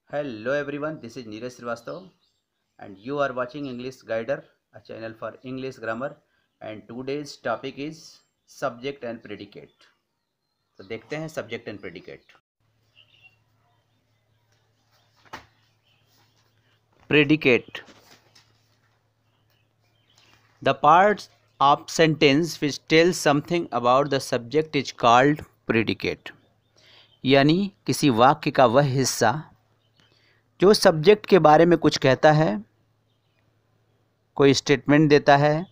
Hello everyone, this is Neeraj Srivastava and you are watching English Guider, a channel for English grammar, and today's topic is subject and predicate. तो देखते हैं subject and predicate. Predicate. The part of sentence which tells something about the subject is called predicate. यानी किसी वाक्य का वह हिस्सा जो सब्जेक्ट के बारे में कुछ कहता है, कोई स्टेटमेंट देता है,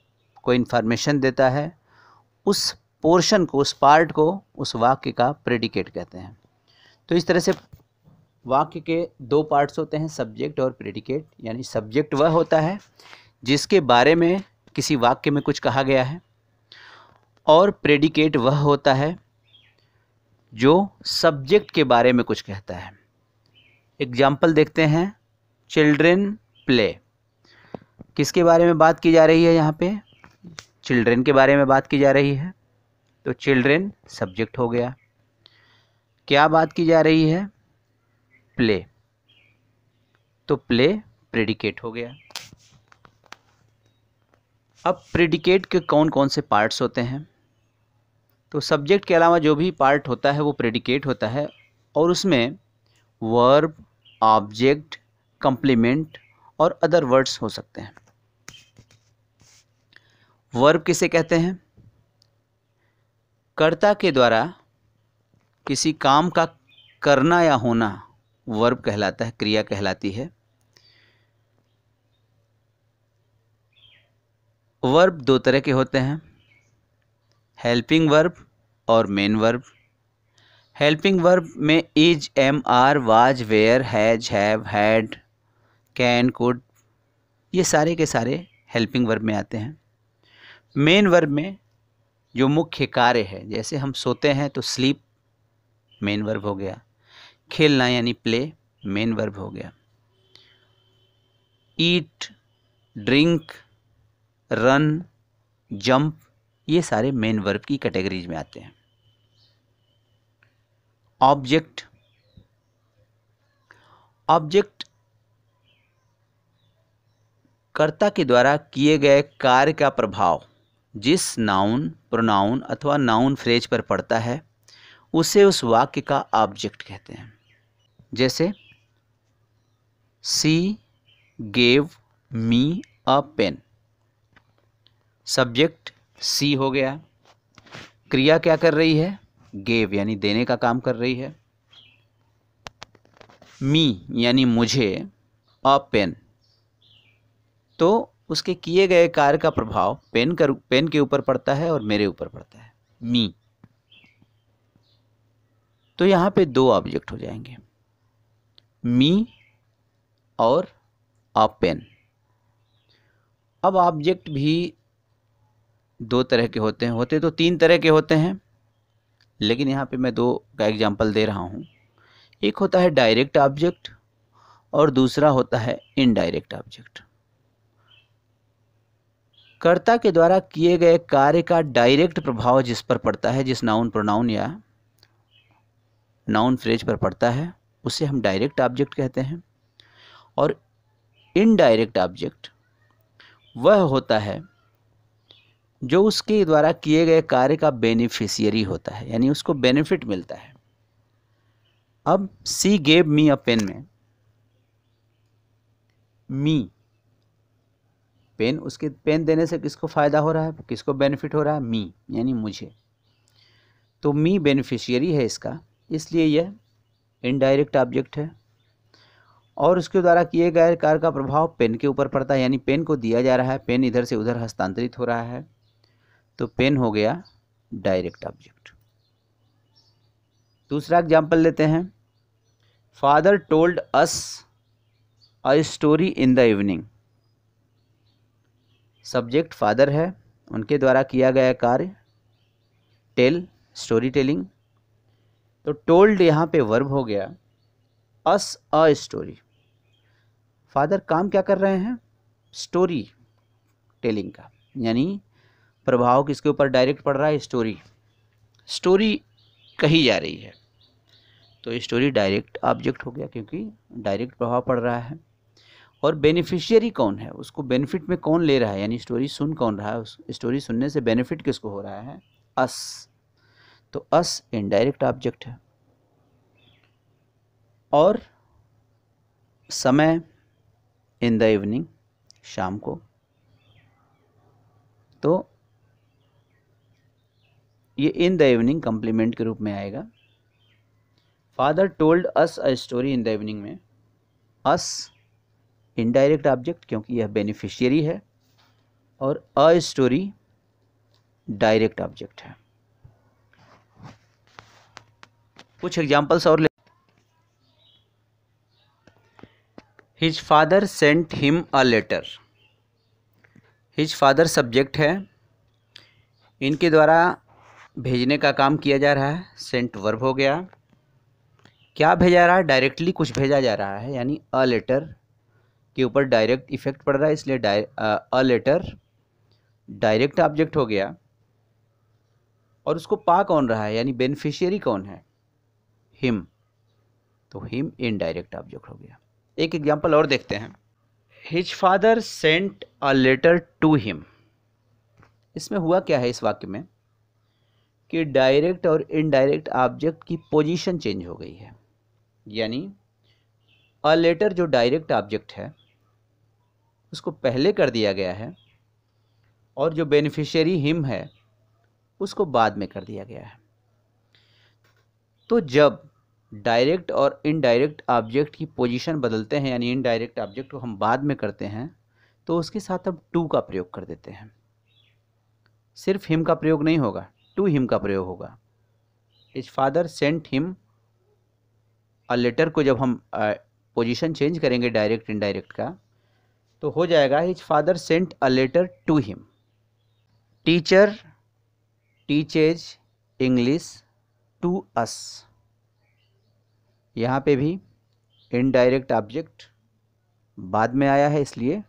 कोई इन्फॉर्मेशन देता है, उस पोर्शन को, उस पार्ट को, उस वाक्य का प्रेडिकेट कहते हैं। तो इस तरह से वाक्य के दो पार्ट्स होते हैं, सब्जेक्ट और प्रेडिकेट। यानी सब्जेक्ट वह होता है जिसके बारे में किसी वाक्य में कुछ कहा गया है, और प्रेडिकेट वह होता है जो सब्जेक्ट के बारे में कुछ कहता है। एग्जाम्पल देखते हैं। चिल्ड्रेन प्ले, किसके बारे में बात की जा रही है? यहाँ पे चिल्ड्रेन के बारे में बात की जा रही है, तो चिल्ड्रेन सब्जेक्ट हो गया। क्या बात की जा रही है? प्ले, तो प्ले प्रेडिकेट हो गया। अब प्रेडिकेट के कौन कौन से पार्ट्स होते हैं? तो सब्जेक्ट के अलावा जो भी पार्ट होता है वो प्रेडिकेट होता है, और उसमें वर्ब, ऑब्जेक्ट, कंप्लीमेंट और अदर वर्ड्स हो सकते हैं। वर्ब किसे कहते हैं? कर्ता के द्वारा किसी काम का करना या होना वर्ब कहलाता है, क्रिया कहलाती है। वर्ब दो तरह के होते हैं, हेल्पिंग वर्ब और मेन वर्ब। हेल्पिंग वर्ब में is, am, are, was, were, has, have, had, can, could, ये सारे के सारे हेल्पिंग वर्ब में आते हैं। मेन वर्ब में जो मुख्य कार्य है, जैसे हम सोते हैं तो स्लीप मेन वर्ब हो गया, खेलना यानी प्ले मेन वर्ब हो गया, ईट, ड्रिंक, रन, जंप, ये सारे मेन वर्ब की कैटेगरीज में आते हैं। ऑब्जेक्ट, ऑब्जेक्ट कर्ता के द्वारा किए गए कार्य का प्रभाव जिस नाउन, प्रोनाउन अथवा नाउन फ्रेज पर पड़ता है उसे उस वाक्य का ऑब्जेक्ट कहते हैं। जैसे she gave me a pen, subject she हो गया, क्रिया क्या कर रही है? गेव यानी देने का काम कर रही है, मी यानी मुझे, अ पेन, तो उसके किए गए कार्य का प्रभाव पेन के ऊपर पड़ता है और मेरे ऊपर पड़ता है, मी। तो यहाँ पे दो ऑब्जेक्ट हो जाएंगे, मी और अ पेन। अब ऑब्जेक्ट भी दो तरह के होते हैं, होते तो तीन तरह के होते हैं, लेकिन यहाँ पे मैं दो का एग्जांपल दे रहा हूँ। एक होता है डायरेक्ट ऑब्जेक्ट और दूसरा होता है इनडायरेक्ट ऑब्जेक्ट। कर्ता के द्वारा किए गए कार्य का डायरेक्ट प्रभाव जिस पर पड़ता है, जिस नाउन, प्रोनाउन या नाउन फ्रेज पर पड़ता है, उसे हम डायरेक्ट ऑब्जेक्ट कहते हैं। और इनडायरेक्ट ऑब्जेक्ट वह होता है जो उसके द्वारा किए गए कार्य का बेनिफिशियरी होता है, यानी उसको बेनिफिट मिलता है। अब सी गेव मी अ पेन में मी, पेन, उसके पेन देने से किसको फायदा हो रहा है, किसको बेनिफिट हो रहा है? मी यानी मुझे। तो मी बेनिफिशियरी है इसका, इसलिए यह इनडायरेक्ट ऑब्जेक्ट है। और उसके द्वारा किए गए कार्य का प्रभाव पेन के ऊपर पड़ता है, यानी पेन को दिया जा रहा है, पेन इधर से उधर हस्तांतरित हो रहा है, तो पेन हो गया डायरेक्ट ऑब्जेक्ट। दूसरा एग्जाम्पल लेते हैं। Father told us a story in the evening, subject father है, उनके द्वारा किया गया कार्य टेल, स्टोरी टेलिंग, तो टोल्ड यहाँ पे वर्ब हो गया, अस अ स्टोरी, फादर काम क्या कर रहे हैं? स्टोरी टेलिंग का, यानी प्रभाव किसके ऊपर डायरेक्ट पड़ रहा है? स्टोरी, स्टोरी कही जा रही है, तो स्टोरी डायरेक्ट ऑब्जेक्ट हो गया क्योंकि डायरेक्ट प्रभाव पड़ रहा है। और बेनिफिशियरी कौन है? उसको बेनिफिट में कौन ले रहा है, यानी स्टोरी सुन कौन रहा है? उस स्टोरी सुनने से बेनिफिट किसको हो रहा है? अस। तो अस इनडायरेक्ट ऑब्जेक्ट है। और समय इन द इवनिंग, शाम को, तो ये इन द इवनिंग कम्प्लीमेंट के रूप में आएगा। Father told us a story in the evening में अस इनडायरेक्ट ऑब्जेक्ट क्योंकि यह बेनिफिशियरी है, और अ स्टोरी डायरेक्ट ऑब्जेक्ट है। कुछ एग्जांपल्स और ले। His father sent him a letter. His father subject है, इनके द्वारा भेजने का काम किया जा रहा है, सेंट वर्ब हो गया। क्या भेजा रहा है? डायरेक्टली कुछ भेजा जा रहा है, यानी अ लेटर के ऊपर डायरेक्ट इफेक्ट पड़ रहा है, इसलिए अ लेटर डायरेक्ट ऑब्जेक्ट हो गया। और उसको पा कौन रहा है, यानी बेनिफिशियरी कौन है? हिम, तो हिम इनडायरेक्ट ऑब्जेक्ट हो गया। एक एग्जांपल और देखते हैं। His father sent a letter to him. इसमें हुआ क्या है इस वाक्य में कि डायरेक्ट और इनडायरेक्ट ऑब्जेक्ट की पोजीशन चेंज हो गई है, यानी अ लेटर जो डायरेक्ट ऑब्जेक्ट है उसको पहले कर दिया गया है, और जो बेनिफिशियरी हिम है उसको बाद में कर दिया गया है। तो जब डायरेक्ट और इनडायरेक्ट ऑब्जेक्ट की पोजीशन बदलते हैं, यानी इनडायरेक्ट ऑब्जेक्ट को हम बाद में करते हैं, तो उसके साथ हम टू का प्रयोग कर देते हैं। सिर्फ हिम का प्रयोग नहीं होगा, टू हिम का प्रयोग होगा। His father sent him a letter को जब हम पोजीशन चेंज करेंगे डायरेक्ट इनडायरेक्ट का, तो हो जाएगा his father sent a letter to him. Teacher teaches English to us. यहाँ पे भी इनडायरेक्ट ऑब्जेक्ट बाद में आया है, इसलिए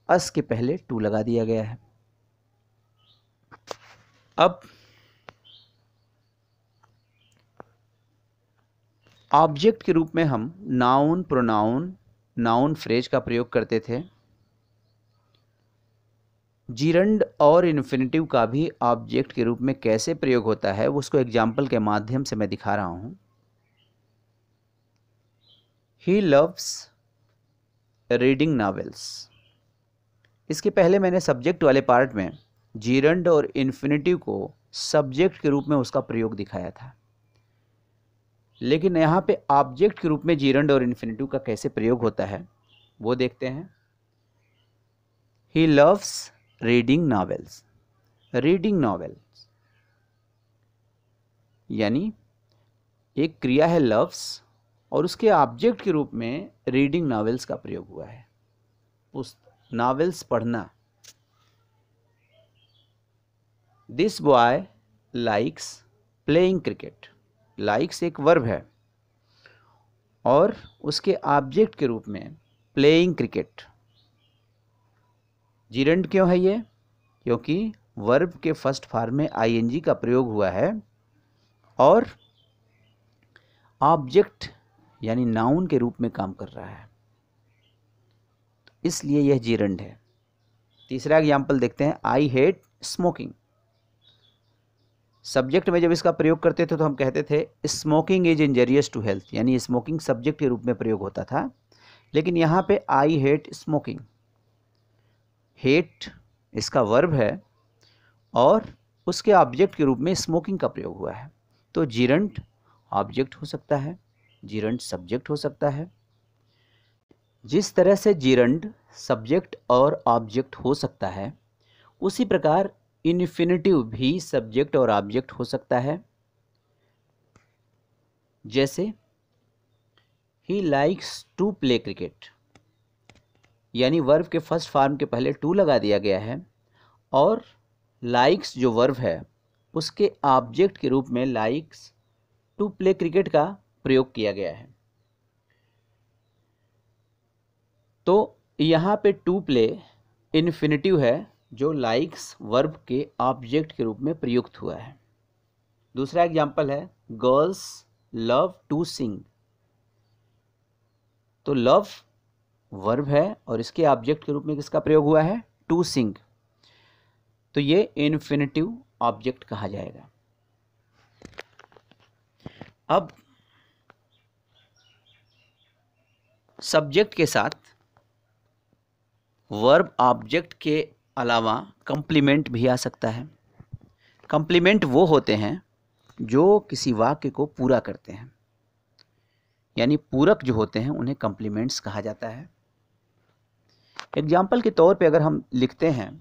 अस के पहले टू लगा दिया गया है। अब ऑब्जेक्ट के रूप में हम नाउन, प्रोनाउन, नाउन फ्रेज का प्रयोग करते थे। जीरंड और इन्फिनेटिव का भी ऑब्जेक्ट के रूप में कैसे प्रयोग होता है उसको एग्जाम्पल के माध्यम से मैं दिखा रहा हूं। He loves reading novels. इसके पहले मैंने सब्जेक्ट वाले पार्ट में जीरंड और इन्फिनेटिव को सब्जेक्ट के रूप में उसका प्रयोग दिखाया था, लेकिन यहाँ पे ऑब्जेक्ट के रूप में जीरंड और इन्फिनेटिव का कैसे प्रयोग होता है वो देखते हैं। He loves reading novels. Reading novels यानी एक क्रिया है लव्स, और उसके ऑब्जेक्ट के रूप में रीडिंग नॉवेल्स का प्रयोग हुआ है, उस नॉवेल्स पढ़ना। This boy likes playing cricket. Likes एक वर्ब है, और उसके ऑब्जेक्ट के रूप में प्लेइंग क्रिकेट। जीरंड क्यों है ये? क्योंकि वर्ब के फर्स्ट फॉर्म में आईएनजी का प्रयोग हुआ है, और ऑब्जेक्ट यानी नाउन के रूप में काम कर रहा है, इसलिए यह जीरंड है। तीसरा एग्जाम्पल देखते हैं। आई हेट स्मोकिंग। सब्जेक्ट में जब इसका प्रयोग करते थे तो हम कहते थे smoking is injurious to health, यानी स्मोकिंग सब्जेक्ट के रूप में प्रयोग होता था। लेकिन यहाँ पे आई हेट स्मोकिंग, हेट इसका वर्ब है और उसके ऑब्जेक्ट के रूप में स्मोकिंग का प्रयोग हुआ है। तो जीरंड ऑब्जेक्ट हो सकता है, जीरंड सब्जेक्ट हो सकता है। जिस तरह से जीरंड सब्जेक्ट और ऑब्जेक्ट हो सकता है, उसी प्रकार इन्फिनेटिव भी सब्जेक्ट और ऑब्जेक्ट हो सकता है। जैसे he likes to play cricket, यानी वर्ब के फर्स्ट फॉर्म के पहले टू लगा दिया गया है, और लाइक्स जो वर्ब है उसके ऑब्जेक्ट के रूप में लाइक्स टू प्ले क्रिकेट का प्रयोग किया गया है। तो यहाँ पे टू प्ले इन्फिनेटिव है जो लाइक्स वर्ब के ऑब्जेक्ट के रूप में प्रयुक्त हुआ है। दूसरा एग्जाम्पल है गर्ल्स लव टू सिंग। तो लव वर्ब है और इसके ऑब्जेक्ट के रूप में किसका प्रयोग हुआ है? To sing. तो ये इन्फिनेटिव ऑब्जेक्ट कहा जाएगा। अब सब्जेक्ट के साथ वर्ब ऑब्जेक्ट के अलावा कंप्लीमेंट भी आ सकता है। कंप्लीमेंट वो होते हैं जो किसी वाक्य को पूरा करते हैं, यानी पूरक जो होते हैं उन्हें कंप्लीमेंट्स कहा जाता है। एग्जाम्पल के तौर पे अगर हम लिखते हैं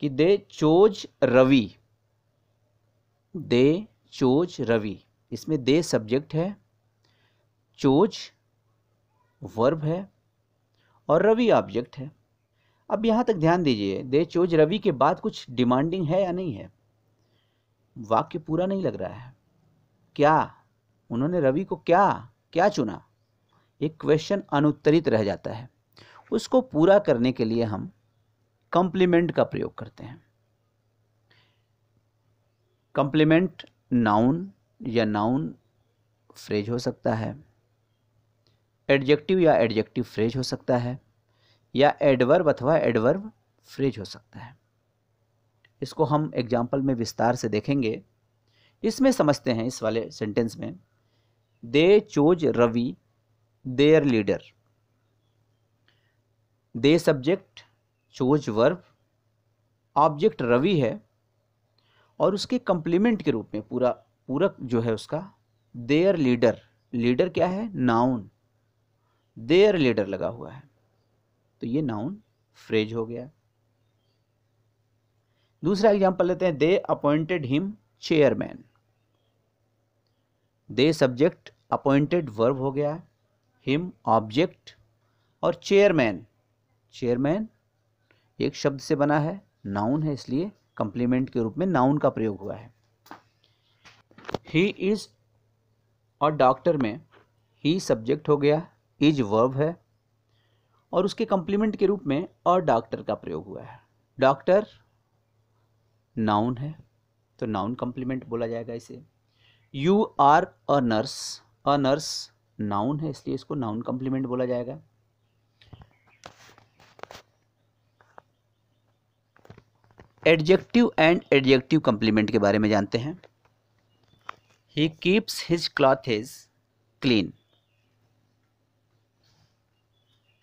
कि दे चोज रवि, दे चोज रवि, इसमें दे सब्जेक्ट है, चोज वर्ब है और रवि ऑब्जेक्ट है। अब यहाँ तक ध्यान दीजिए, दे चोज रवि के बाद कुछ डिमांडिंग है या नहीं है? वाक्य पूरा नहीं लग रहा है। क्या उन्होंने रवि को क्या चुना? एक क्वेश्चन अनुत्तरित रह जाता है। उसको पूरा करने के लिए हम कंप्लीमेंट का प्रयोग करते हैं। कंप्लीमेंट नाउन या नाउन फ्रेज हो सकता है, एडजेक्टिव या एडजेक्टिव फ्रेज हो सकता है, या एडवर्ब अथवा एडवर्ब फ्रेज हो सकता है। इसको हम एग्जाम्पल में विस्तार से देखेंगे। इसमें समझते हैं इस वाले सेंटेंस में, they chose Ravi their leader. They subject, chose verb, object Ravi है और उसके कंप्लीमेंट के रूप में पूरक जो है उसका देयर लीडर। लीडर क्या है? नाउन। देयर लीडर लगा हुआ है तो ये नाउन फ्रेज हो गया। दूसरा एग्जांपल लेते हैं, दे अपॉइंटेड हिम चेयरमैन। दे सब्जेक्ट, अपॉइंटेड वर्ब हो गया, हिम ऑब्जेक्ट और चेयरमैन, चेयरमैन एक शब्द से बना है, नाउन है, इसलिए कंप्लीमेंट के रूप में नाउन का प्रयोग हुआ है। ही इज और डॉक्टर में ही सब्जेक्ट हो गया, इज वर्ब है और उसके कंप्लीमेंट के रूप में और डॉक्टर का प्रयोग हुआ है। डॉक्टर नाउन है तो नाउन कंप्लीमेंट बोला जाएगा इसे। You are a nurse noun है इसलिए इसको नाउन कंप्लीमेंट बोला जाएगा। एडजेक्टिव एंड एडजेक्टिव कंप्लीमेंट के बारे में जानते हैं। He keeps his clothes clean.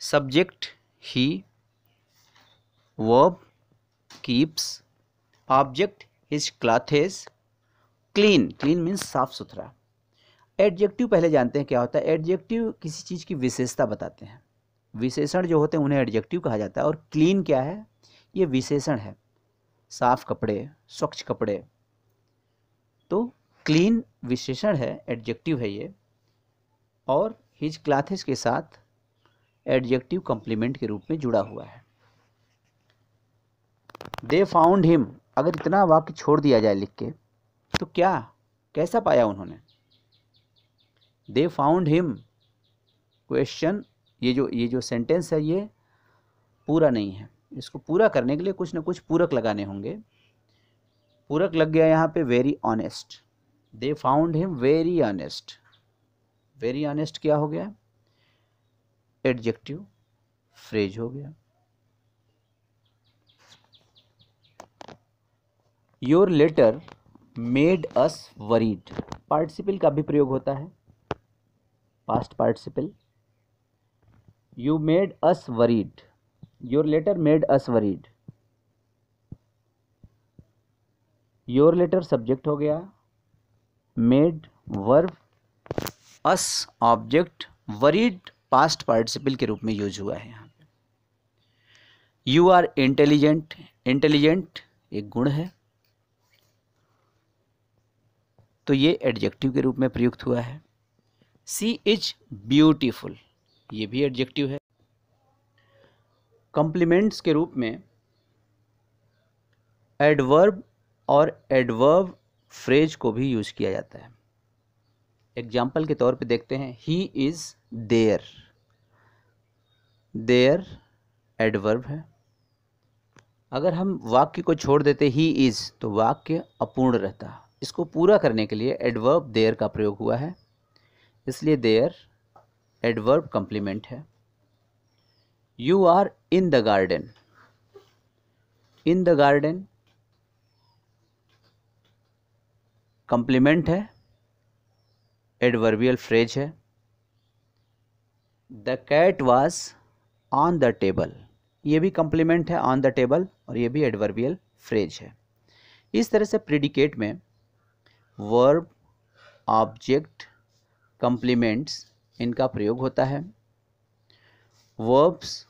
Subject he, verb keeps, object his clothes clean. Clean means साफ सुथरा। एडजेक्टिव पहले जानते हैं क्या होता है। एडजेक्टिव किसी चीज़ की विशेषता बताते हैं। विशेषण जो होते हैं उन्हें एडजेक्टिव कहा जाता है। और क्लीन क्या है? ये विशेषण है, साफ कपड़े, स्वच्छ कपड़े। तो क्लीन विशेषण है, एडजेक्टिव है ये। और हिज क्लॉथेज के साथ एडजेक्टिव कंप्लीमेंट के रूप में जुड़ा हुआ है। दे फाउंड हिम, अगर इतना वाक्य छोड़ दिया जाए लिख के तो कैसा पाया उन्होंने? दे फाउंड हिम क्वेश्चन, ये जो सेंटेंस है ये पूरा नहीं है। इसको पूरा करने के लिए कुछ ना कुछ पूरक लगाने होंगे। पूरक लग गया यहाँ पे very honest. They found him very honest. Very honest क्या हो गया? एडजेक्टिव फ्रेज हो गया। Your letter made us worried, participle का भी प्रयोग होता है, past participle. You made us worried, your letter made us worried. Your letter subject हो गया, made verb, us object, worried past participle के रूप में यूज हुआ है यहाँ पे। यू आर इंटेलिजेंट, इंटेलिजेंट एक गुण है तो ये एडजेक्टिव के रूप में प्रयुक्त हुआ है। सी इज ब्यूटीफुल, ये भी एडजेक्टिव है। कंप्लीमेंट्स के रूप में एडवर्ब और एडवर्ब फ्रेज को भी यूज किया जाता है। एग्जाम्पल के तौर पे देखते हैं, he is there. There adverb है। अगर हम वाक्य को छोड़ देते ही इज़ तो वाक्य अपूर्ण रहता। इसको पूरा करने के लिए एडवर्ब देयर का प्रयोग हुआ है, इसलिए देयर एडवर्ब कंप्लीमेंट है। You are in the garden, in the garden complement है, एडवर्बियल फ्रेज है। The cat was on the table, ये भी कंप्लीमेंट है ऑन द टेबल, और ये भी एडवर्बियल फ्रेज है। इस तरह से प्रेडिकेट में वर्ब, ऑब्जेक्ट, कंप्लीमेंट्स इनका प्रयोग होता है। वर्ब्स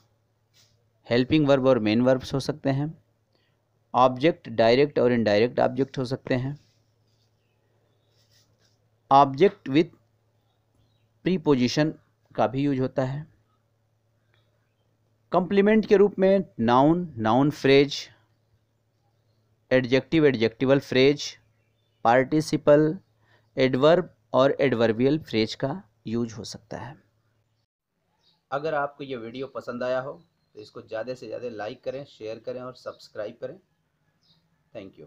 हेल्पिंग वर्ब और मेन वर्ब्स हो सकते हैं। ऑब्जेक्ट डायरेक्ट और इनडायरेक्ट ऑब्जेक्ट हो सकते हैं। ऑब्जेक्ट विथ प्रीपोजिशन का भी यूज होता है। कंप्लीमेंट के रूप में noun, noun phrase, adjective, adjectival phrase, participle, adverb और एडवर्बियल फ्रेज का यूज हो सकता है। अगर आपको ये वीडियो पसंद आया हो तो इसको ज़्यादा से ज़्यादा लाइक करें, शेयर करें और सब्सक्राइब करें। Thank you.